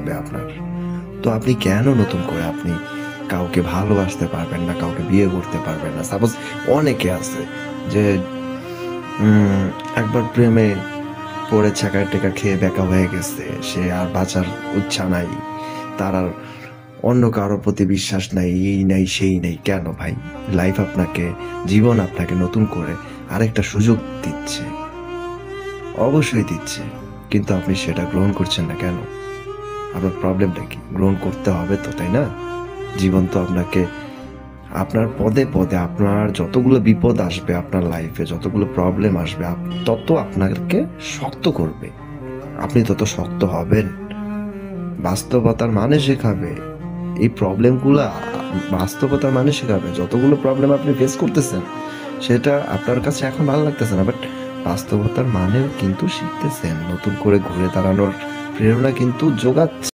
থাকবে আপনার। তো আপনি কেন নতুন করে আপনি কাউকে ভালোবাসতে পারবেন না, কাউকে বিয়ে করতে পারবেন না? সাপোজ অনেকে আছে যে উম একবার প্রেমে পড়ে ছ্যাঁকা-ট্যাঁকা খেয়ে ব্যাকা হয়ে গেছে। সে আর বাঁচার ইচ্ছা নাই। তার আর অন্য কারো প্রতি বিশ্বাস নাই, এই নাই, সেই নাই। কেন ভাই? লাইফ আপনাকে, জীবন আপনাকে নতুন করে আরেকটা সুযোগ দিচ্ছে। অবশ্যই দিচ্ছে। কিন্তু আপনি সেটা গ্রহণ করছেন না কেন? আপনার প্রবলেমটা কি? গ্রহণ করতে হবে তো, তাই না? জীবন তো আপনাকে আপনার পদে, পদে আপনার যতগুলো বিপদ আসবে আপনার লাইফে, যতগুলো প্রবলেম আসবে তত আপনাকে শক্ত করবে। আপনি তত শক্ত হবেন। বাস্তবতার মানে শেখাবে। এই প্রবলেমগুলা বাস্তবতার মানে শেখাবে। যতগুলো প্রবলেম আপনি ফেস করতেছেন, সেটা আপনার কাছে এখন ভালো লাগতেছে না। বাট বাস্তবতার মানেও কিন্তু শিখতেছেন। নতুন করে ঘুরে দাঁড়ানোর প্রেরণা কিন্তু জোগাচ্ছে।